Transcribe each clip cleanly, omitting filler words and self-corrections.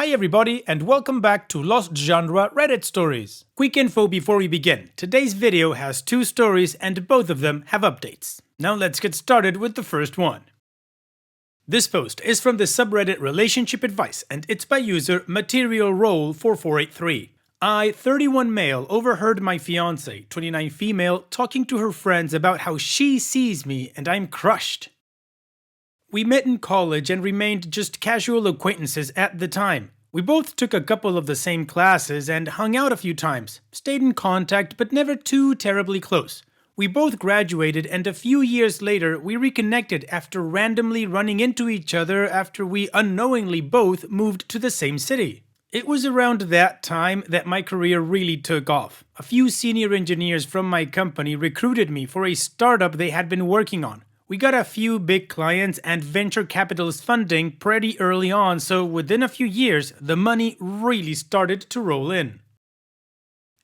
Hi everybody and welcome back to Lost Genre Reddit Stories. Quick info before we begin. Today's video has two stories and both of them have updates. Now let's get started with the first one. This post is from the subreddit Relationship Advice and it's by user Material Roll 4483. I, 31 male, overheard my fiance, 29 female, talking to her friends about how she sees me and I'm crushed. We met in college and remained just casual acquaintances at the time. We both took a couple of the same classes and hung out a few times, stayed in contact but never too terribly close. We both graduated and a few years later we reconnected after randomly running into each other after we unknowingly both moved to the same city. It was around that time that my career really took off. A few senior engineers from my company recruited me for a startup they had been working on. We got a few big clients and venture capitalist funding pretty early on, so within a few years, the money really started to roll in.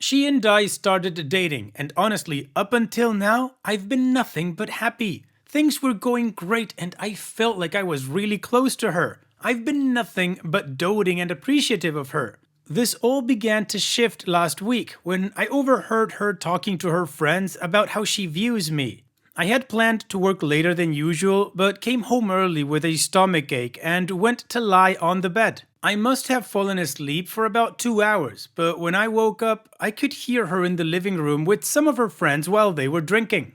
She and I started dating, and honestly, up until now, I've been nothing but happy. Things were going great and I felt like I was really close to her. I've been nothing but doting and appreciative of her. This all began to shift last week when I overheard her talking to her friends about how she views me. I had planned to work later than usual, but came home early with a stomachache and went to lie on the bed. I must have fallen asleep for about 2 hours, but when I woke up, I could hear her in the living room with some of her friends while they were drinking.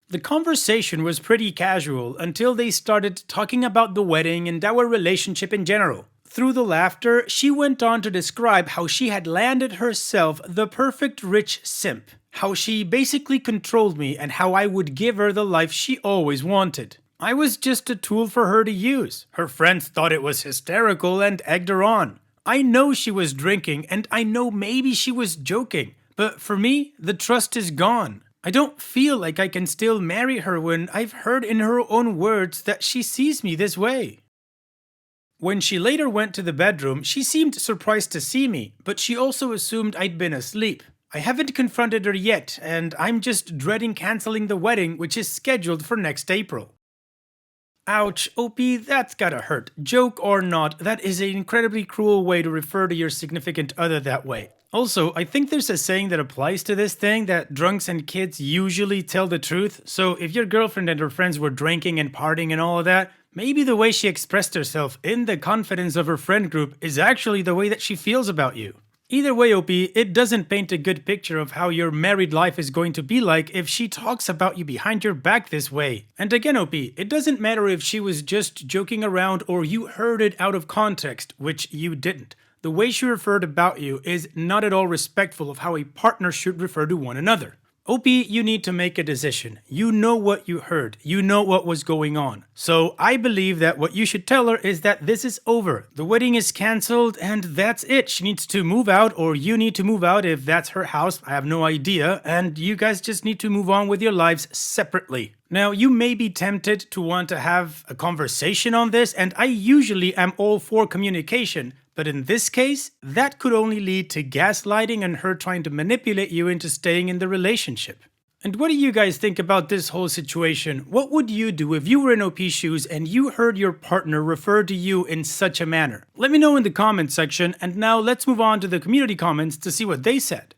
The conversation was pretty casual until they started talking about the wedding and our relationship in general. Through the laughter, she went on to describe how she had landed herself the perfect rich simp. How she basically controlled me and how I would give her the life she always wanted. I was just a tool for her to use. Her friends thought it was hysterical and egged her on. I know she was drinking and I know maybe she was joking, but for me, the trust is gone. I don't feel like I can still marry her when I've heard in her own words that she sees me this way. When she later went to the bedroom, she seemed surprised to see me, but she also assumed I'd been asleep. I haven't confronted her yet, and I'm just dreading canceling the wedding, which is scheduled for next April. Ouch, OP, that's gotta hurt. Joke or not, that is an incredibly cruel way to refer to your significant other that way. Also, I think there's a saying that applies to this thing that drunks and kids usually tell the truth, so if your girlfriend and her friends were drinking and partying and all of that, maybe the way she expressed herself in the confidence of her friend group is actually the way that she feels about you. Either way, OP, it doesn't paint a good picture of how your married life is going to be like if she talks about you behind your back this way. And again, OP, it doesn't matter if she was just joking around or you heard it out of context, which you didn't. The way she referred about you is not at all respectful of how a partner should refer to one another. OP, you need to make a decision. You know what you heard. You know what was going on. So I believe that what you should tell her is that this is over. The wedding is cancelled and that's it. She needs to move out or you need to move out if that's her house. I have no idea. And you guys just need to move on with your lives separately. Now, you may be tempted to want to have a conversation on this, and I usually am all for communication. But in this case, that could only lead to gaslighting and her trying to manipulate you into staying in the relationship. And what do you guys think about this whole situation? What would you do if you were in OP's shoes and you heard your partner refer to you in such a manner? Let me know in the comments section, and now let's move on to the community comments to see what they said.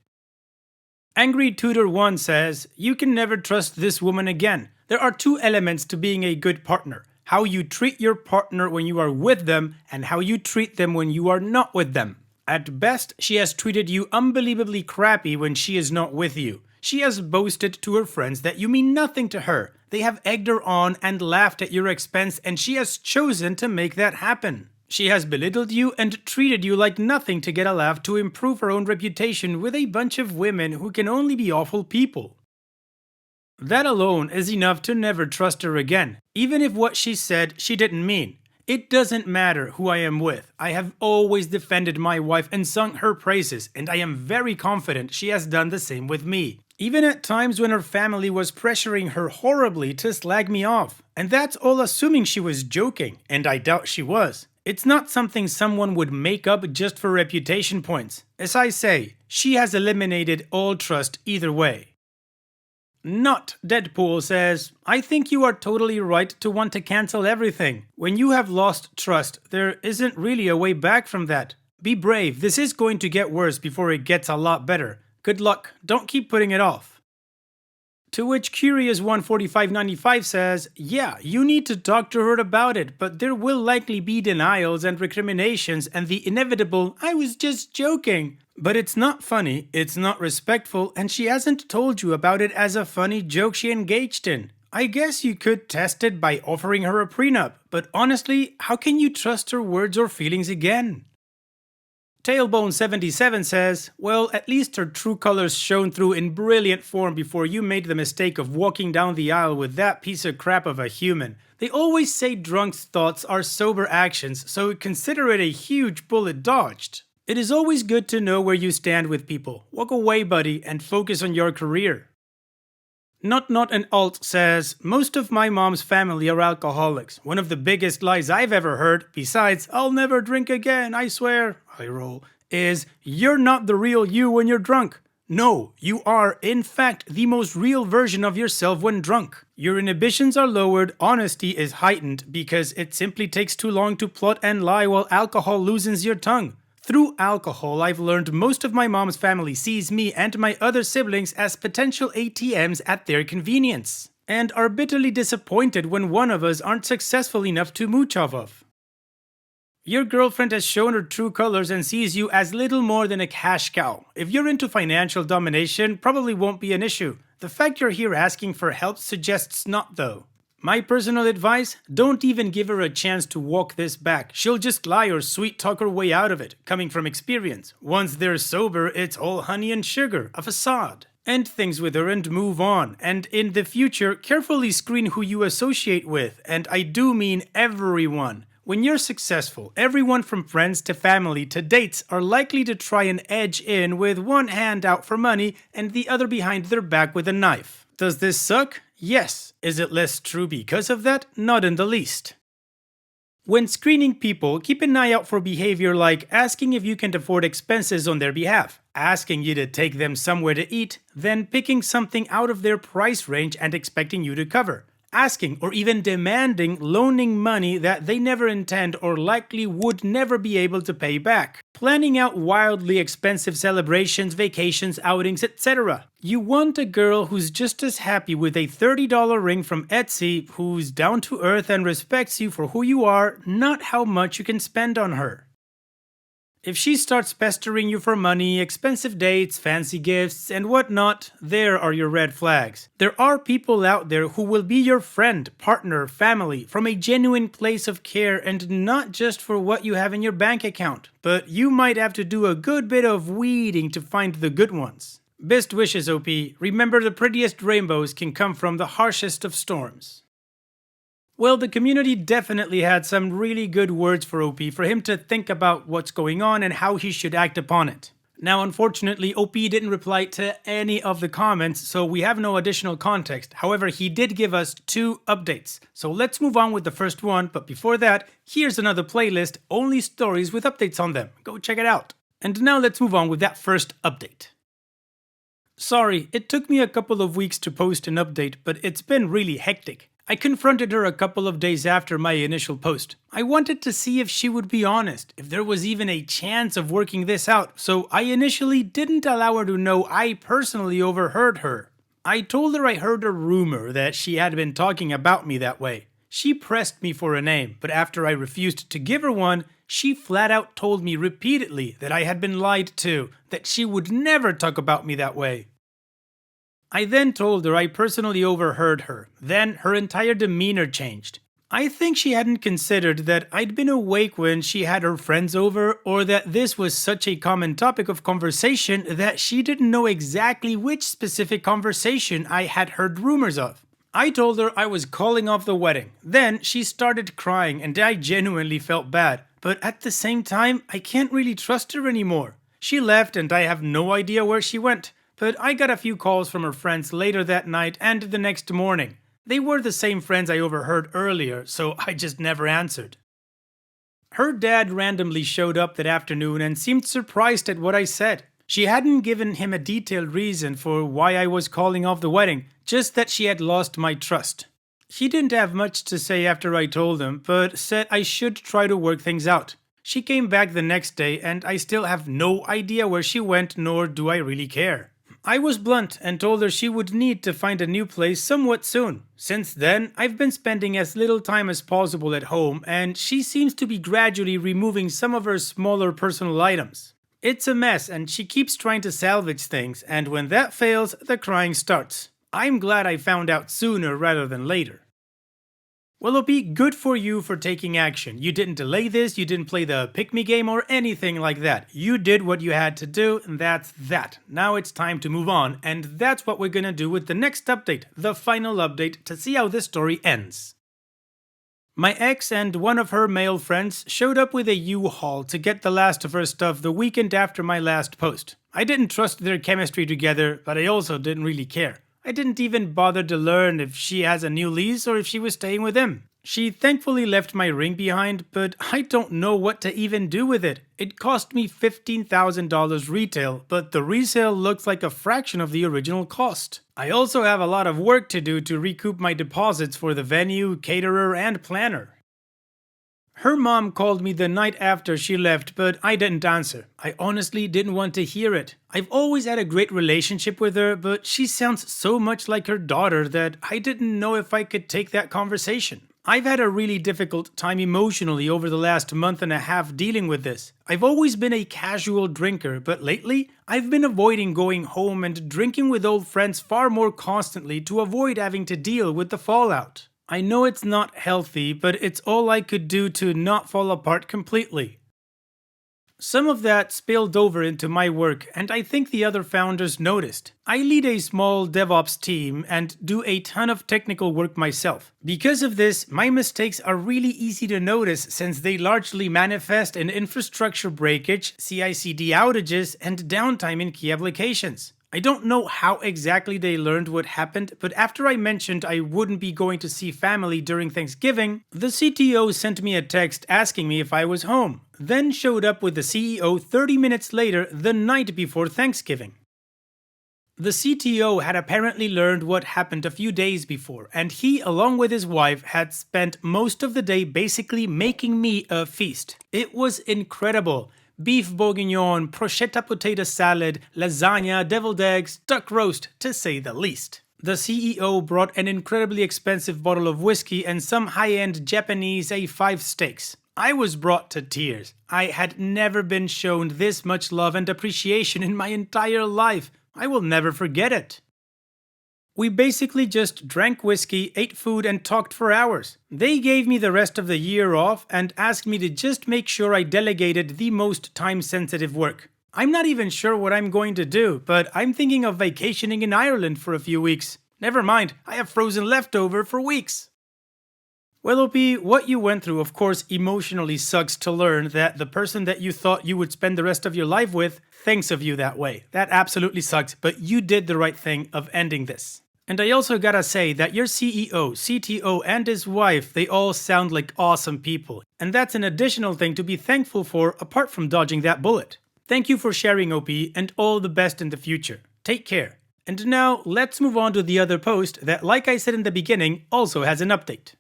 Angry Tutor 1 says, "You can never trust this woman again. There are two elements to being a good partner. How you treat your partner when you are with them and how you treat them when you are not with them. At best, she has treated you unbelievably crappy when she is not with you. She has boasted to her friends that you mean nothing to her. They have egged her on and laughed at your expense and she has chosen to make that happen. She has belittled you and treated you like nothing to get a laugh to improve her own reputation with a bunch of women who can only be awful people. That alone is enough to never trust her again, even if what she said she didn't mean. It doesn't matter who I am with. I have always defended my wife and sung her praises, and I am very confident she has done the same with me. Even at times when her family was pressuring her horribly to slag me off. And that's all assuming she was joking, and I doubt she was. It's not something someone would make up just for reputation points. As I say, she has eliminated all trust either way." Not Deadpool says, I think you are totally right to want to cancel everything. When you have lost trust, there isn't really a way back from that. Be brave, this is going to get worse before it gets a lot better. Good luck, don't keep putting it off. To which Curious14595 says, yeah, you need to talk to her about it, but there will likely be denials and recriminations and the inevitable, I was just joking. But it's not funny, it's not respectful, and she hasn't told you about it as a funny joke she engaged in. I guess you could test it by offering her a prenup, but honestly, how can you trust her words or feelings again? Tailbone77 says, well, at least her true colors shone through in brilliant form before you made the mistake of walking down the aisle with that piece of crap of a human. They always say drunks' thoughts are sober actions, so consider it a huge bullet dodged. It is always good to know where you stand with people. Walk away, buddy, and focus on your career. Not an alt says, most of my mom's family are alcoholics. One of the biggest lies I've ever heard, besides, I'll never drink again, I swear, I roll, is, you're not the real you when you're drunk. No, you are, in fact, the most real version of yourself when drunk. Your inhibitions are lowered, honesty is heightened, because it simply takes too long to plot and lie while alcohol loosens your tongue. Through alcohol, I've learned most of my mom's family sees me and my other siblings as potential ATMs at their convenience, and are bitterly disappointed when one of us aren't successful enough to mooch off of. Your girlfriend has shown her true colors and sees you as little more than a cash cow. If you're into financial domination, probably won't be an issue. The fact you're here asking for help suggests not though. My personal advice, don't even give her a chance to walk this back. She'll just lie or sweet talk her way out of it, coming from experience. Once they're sober, it's all honey and sugar, a facade. End things with her and move on. And in the future, carefully screen who you associate with. And I do mean everyone. When you're successful, everyone from friends to family to dates are likely to try and edge in with one hand out for money and the other behind their back with a knife. Does this suck? Yes. Is it less true because of that? Not in the least. When screening people, keep an eye out for behavior like asking if you can afford expenses on their behalf, asking you to take them somewhere to eat, then picking something out of their price range and expecting you to cover, asking or even demanding loaning money that they never intend or likely would never be able to pay back, planning out wildly expensive celebrations, vacations, outings, etc. You want a girl who's just as happy with a $30 ring from Etsy, who's down to earth and respects you for who you are, not how much you can spend on her. If she starts pestering you for money, expensive dates, fancy gifts, and whatnot, there are your red flags. There are people out there who will be your friend, partner, family, from a genuine place of care and not just for what you have in your bank account. But you might have to do a good bit of weeding to find the good ones. Best wishes, OP. Remember, the prettiest rainbows can come from the harshest of storms. Well, the community definitely had some really good words for OP for him to think about what's going on and how he should act upon it. Now, unfortunately, OP didn't reply to any of the comments, so we have no additional context. However, he did give us 2 updates. So let's move on with the first one, but before that, here's another playlist, only stories with updates on them. Go check it out. And now let's move on with that first update. Sorry, it took me a couple of weeks to post an update, but it's been really hectic. I confronted her a couple of days after my initial post. I wanted to see if she would be honest, if there was even a chance of working this out, so I initially didn't allow her to know I personally overheard her. I told her I heard a rumor that she had been talking about me that way. She pressed me for a name, but after I refused to give her one, she flat out told me repeatedly that I had been lied to, that she would never talk about me that way. I then told her I personally overheard her. Then her entire demeanor changed. I think she hadn't considered that I'd been awake when she had her friends over, or that this was such a common topic of conversation that she didn't know exactly which specific conversation I had heard rumors of. I told her I was calling off the wedding. Then she started crying and I genuinely felt bad. But at the same time, I can't really trust her anymore. She left and I have no idea where she went. But I got a few calls from her friends later that night and the next morning. They were the same friends I overheard earlier, so I just never answered. Her dad randomly showed up that afternoon and seemed surprised at what I said. She hadn't given him a detailed reason for why I was calling off the wedding, just that she had lost my trust. He didn't have much to say after I told him, but said I should try to work things out. She came back the next day and I still have no idea where she went, nor do I really care. I was blunt and told her she would need to find a new place somewhat soon. Since then, I've been spending as little time as possible at home, and she seems to be gradually removing some of her smaller personal items. It's a mess and she keeps trying to salvage things, and when that fails, the crying starts. I'm glad I found out sooner rather than later. Well, OP, good for you for taking action. You didn't delay this, you didn't play the pick-me game or anything like that. You did what you had to do, and that's that. Now it's time to move on, and that's what we're gonna do with the next update, the final update, to see how this story ends. My ex and one of her male friends showed up with a U-Haul to get the last of her stuff the weekend after my last post. I didn't trust their chemistry together, but I also didn't really care. I didn't even bother to learn if she has a new lease or if she was staying with him. She thankfully left my ring behind, but I don't know what to even do with it. It cost me $15,000 retail, but the resale looks like a fraction of the original cost. I also have a lot of work to do to recoup my deposits for the venue, caterer, and planner. Her mom called me the night after she left, but I didn't answer. I honestly didn't want to hear it. I've always had a great relationship with her, but she sounds so much like her daughter that I didn't know if I could take that conversation. I've had a really difficult time emotionally over the last month and a half dealing with this. I've always been a casual drinker, but lately, I've been avoiding going home and drinking with old friends far more constantly to avoid having to deal with the fallout. I know it's not healthy, but it's all I could do to not fall apart completely. Some of that spilled over into my work, and I think the other founders noticed. I lead a small DevOps team and do a ton of technical work myself. Because of this, my mistakes are really easy to notice since they largely manifest in infrastructure breakage, CI/CD outages, and downtime in key applications. I don't know how exactly they learned what happened, but after I mentioned I wouldn't be going to see family during Thanksgiving, the CTO sent me a text asking me if I was home, then showed up with the CEO 30 minutes later, the night before Thanksgiving. The CTO had apparently learned what happened a few days before, and he, along with his wife, had spent most of the day basically making me a feast. It was incredible. Beef bourguignon, prosciutto potato salad, lasagna, deviled eggs, duck roast, to say the least. The CEO brought an incredibly expensive bottle of whiskey and some high-end Japanese A5 steaks. I was brought to tears. I had never been shown this much love and appreciation in my entire life. I will never forget it. We basically just drank whiskey, ate food, and talked for hours. They gave me the rest of the year off and asked me to just make sure I delegated the most time-sensitive work. I'm not even sure what I'm going to do, but I'm thinking of vacationing in Ireland for a few weeks. Never mind, I have frozen leftover for weeks. Well, OP, what you went through, of course, emotionally sucks to learn that the person that you thought you would spend the rest of your life with thinks of you that way. That absolutely sucks, but you did the right thing of ending this. And I also gotta say that your CEO, CTO, and his wife, they all sound like awesome people. And that's an additional thing to be thankful for apart from dodging that bullet. Thank you for sharing, OP, and all the best in the future. Take care. And now, let's move on to the other post that, like I said in the beginning, also has an update.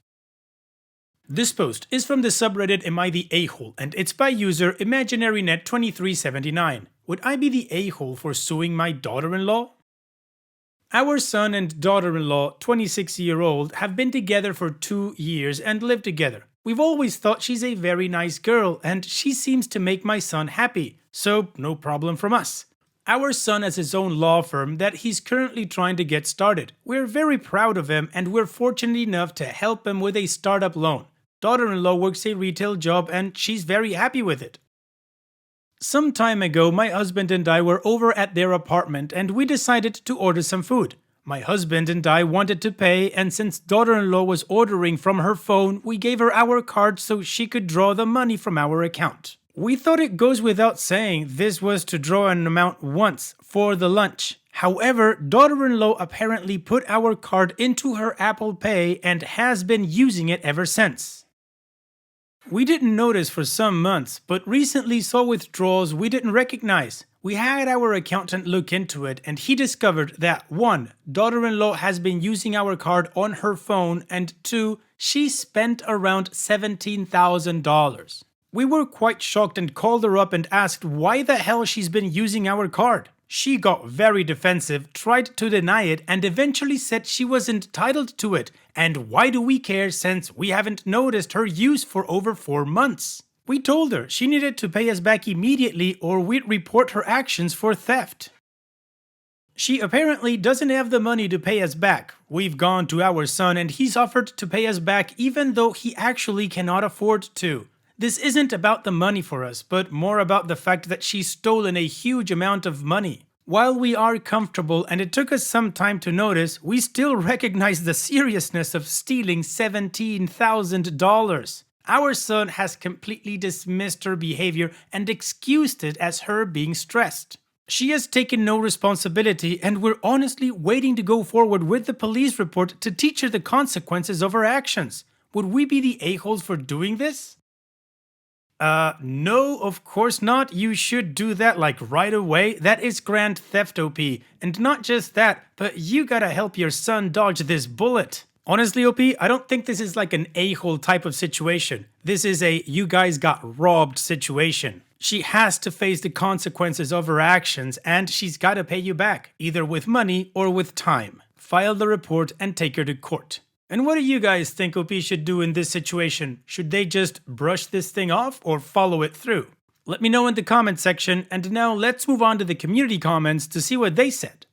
This post is from the subreddit Am I the A-hole, and it's by user ImaginaryNet2379. Would I be the a-hole for suing my daughter-in-law? Our son and daughter-in-law, 26-year-old, have been together for 2 years and live together. We've always thought she's a very nice girl, and she seems to make my son happy, so no problem from us. Our son has his own law firm that he's currently trying to get started. We're very proud of him, and we're fortunate enough to help him with a startup loan. Daughter-in-law works a retail job, and she's very happy with it. Some time ago, my husband and I were over at their apartment and we decided to order some food. My husband and I wanted to pay, and since daughter-in-law was ordering from her phone, we gave her our card so she could draw the money from our account. We thought it goes without saying this was to draw an amount once for the lunch. However, daughter-in-law apparently put our card into her Apple Pay and has been using it ever since. We didn't notice for some months, but recently saw withdrawals we didn't recognize. We had our accountant look into it and he discovered that 1. Daughter-in-law has been using our card on her phone, and 2. She spent around $17,000. We were quite shocked and called her up and asked why the hell she's been using our card. She got very defensive, tried to deny it, and eventually said she was entitled to it, and why do we care since we haven't noticed her use for over 4 months? We told her she needed to pay us back immediately or we'd report her actions for theft. She apparently doesn't have the money to pay us back. We've gone to our son and he's offered to pay us back even though he actually cannot afford to. This isn't about the money for us, but more about the fact that she's stolen a huge amount of money. While we are comfortable and it took us some time to notice, we still recognize the seriousness of stealing $17,000. Our son has completely dismissed her behavior and excused it as her being stressed. She has taken no responsibility, and we're honestly waiting to go forward with the police report to teach her the consequences of her actions. Would we be the a-holes for doing this? No, of course not. You should do that like right away. That is grand theft, OP. And not just that, but you gotta help your son dodge this bullet. Honestly, OP, I don't think this is like an a-hole type of situation. This is a you guys got robbed situation. She has to face the consequences of her actions and she's gotta pay you back, either with money or with time. File the report and take her to court. And what do you guys think OP should do in this situation? Should they just brush this thing off or follow it through? Let me know in the comment section, and now let's move on to the community comments to see what they said.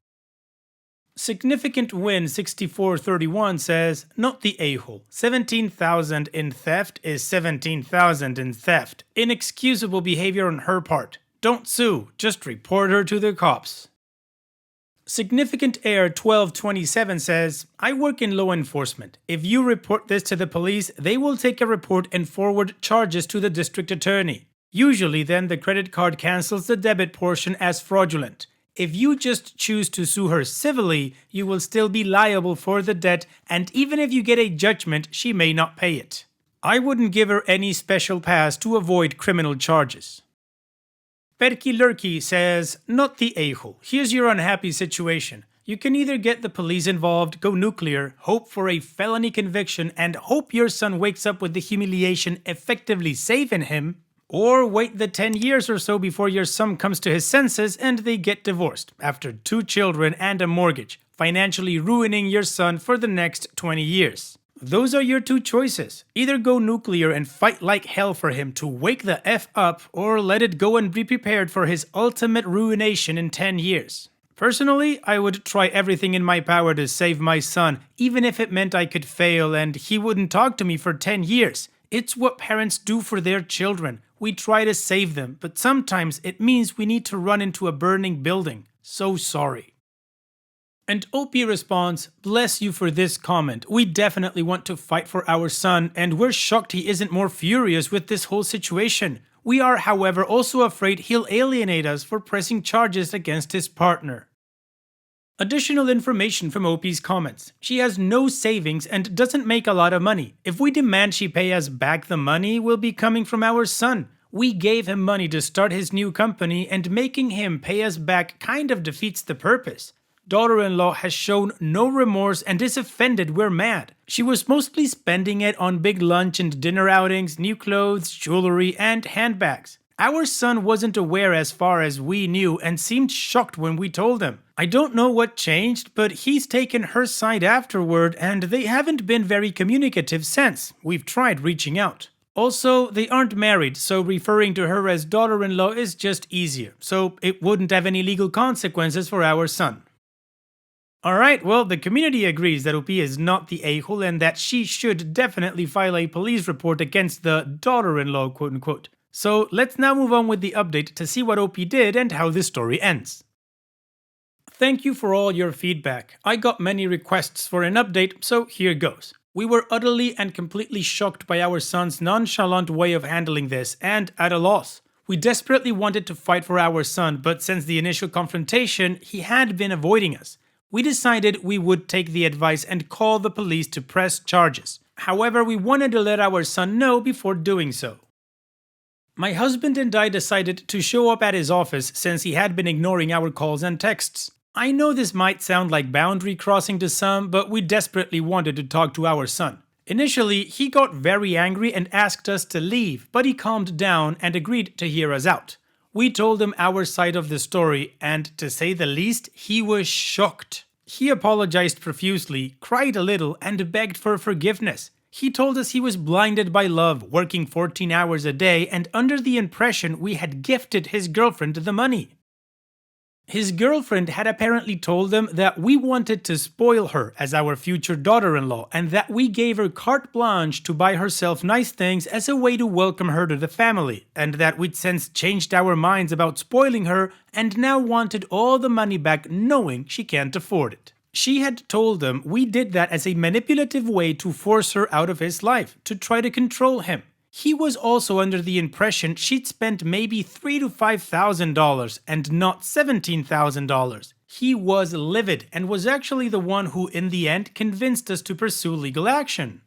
Significant Win 6431 says, not the a-hole. 17,000 in theft is 17,000 in theft. Inexcusable behavior on her part. Don't sue, just report her to the cops. Significant Air 1227 says, I work in law enforcement. If you report this to the police, they will take a report and forward charges to the district attorney. Usually then the credit card cancels the debit portion as fraudulent. If you just choose to sue her civilly, you will still be liable for the debt, and even if you get a judgment, she may not pay it. I wouldn't give her any special pass to avoid criminal charges. Perky Lurky says, not the a-hole. Here's your unhappy situation. You can either get the police involved, go nuclear, hope for a felony conviction, and hope your son wakes up with the humiliation effectively saving him, or wait the 10 years or so before your son comes to his senses and they get divorced, after 2 children and a mortgage, financially ruining your son for the next 20 years. Those are your 2 choices. Either go nuclear and fight like hell for him to wake the F up, or let it go and be prepared for his ultimate ruination in 10 years. Personally, I would try everything in my power to save my son, even if it meant I could fail and he wouldn't talk to me for 10 years. It's what parents do for their children. We try to save them, but sometimes it means we need to run into a burning building. So sorry. And OP responds, bless you for this comment. We definitely want to fight for our son, and we're shocked he isn't more furious with this whole situation. We are, however, also afraid he'll alienate us for pressing charges against his partner. Additional information from OP's comments. She has no savings and doesn't make a lot of money. If we demand she pay us back, the money will be coming from our son. We gave him money to start his new company, and making him pay us back kind of defeats the purpose. Daughter-in-law has shown no remorse and is offended we're mad. She was mostly spending it on big lunch and dinner outings, new clothes, jewelry, and handbags. Our son wasn't aware as far as we knew and seemed shocked when we told him. I don't know what changed, but he's taken her side afterward and they haven't been very communicative since. We've tried reaching out. Also, they aren't married, so referring to her as daughter-in-law is just easier, so it wouldn't have any legal consequences for our son. Alright, well, the community agrees that OP is not the a-hole and that she should definitely file a police report against the daughter-in-law, quote-unquote. So let's now move on with the update to see what OP did and how this story ends. Thank you for all your feedback. I got many requests for an update, so here goes. We were utterly and completely shocked by our son's nonchalant way of handling this, and at a loss. We desperately wanted to fight for our son, but since the initial confrontation, he had been avoiding us. We decided we would take the advice and call the police to press charges. However, we wanted to let our son know before doing so. My husband and I decided to show up at his office since he had been ignoring our calls and texts. I know this might sound like boundary crossing to some, but we desperately wanted to talk to our son. Initially, he got very angry and asked us to leave, but he calmed down and agreed to hear us out. We told him our side of the story, and to say the least, he was shocked. He apologized profusely, cried a little, and begged for forgiveness. He told us he was blinded by love, working 14 hours a day, and under the impression we had gifted his girlfriend the money. His girlfriend had apparently told them that we wanted to spoil her as our future daughter-in-law, and that we gave her carte blanche to buy herself nice things as a way to welcome her to the family, and that we'd since changed our minds about spoiling her and now wanted all the money back knowing she can't afford it. She had told them we did that as a manipulative way to force her out of his life, to try to control him. He was also under the impression she'd spent maybe $3,000 to $5,000 and not $17,000. He was livid and was actually the one who in the end convinced us to pursue legal action.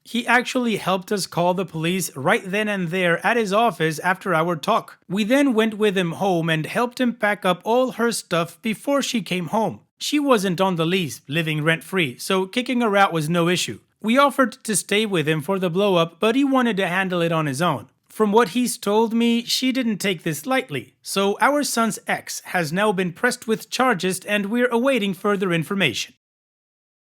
He actually helped us call the police right then and there at his office after our talk. We then went with him home and helped him pack up all her stuff before she came home. She wasn't on the lease, living rent-free, so kicking her out was no issue. We offered to stay with him for the blow-up, but he wanted to handle it on his own. From what he's told me, she didn't take this lightly, so our son's ex has now been pressed with charges and we're awaiting further information.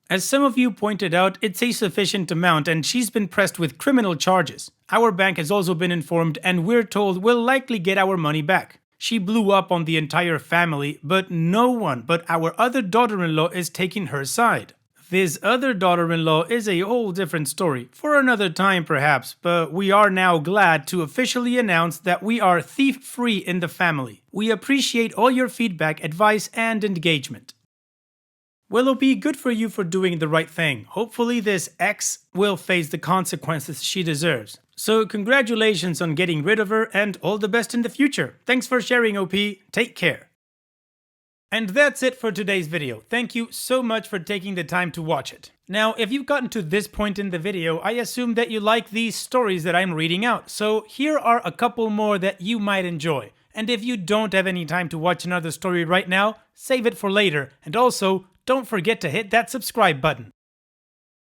As some of you pointed out, it's a sufficient amount and she's been pressed with criminal charges. Our bank has also been informed and we're told we'll likely get our money back. She blew up on the entire family, but no one but our other daughter-in-law is taking her side. This other daughter-in-law is a whole different story, for another time perhaps, but we are now glad to officially announce that we are thief-free in the family. We appreciate all your feedback, advice, and engagement. Willoughby, good for you for doing the right thing. Hopefully this ex will face the consequences she deserves. So congratulations on getting rid of her and all the best in the future. Thanks for sharing, OP. Take care. And that's it for today's video. Thank you so much for taking the time to watch it. Now, if you've gotten to this point in the video, I assume that you like these stories that I'm reading out. So here are a couple more that you might enjoy. And if you don't have any time to watch another story right now, save it for later. And also, don't forget to hit that subscribe button.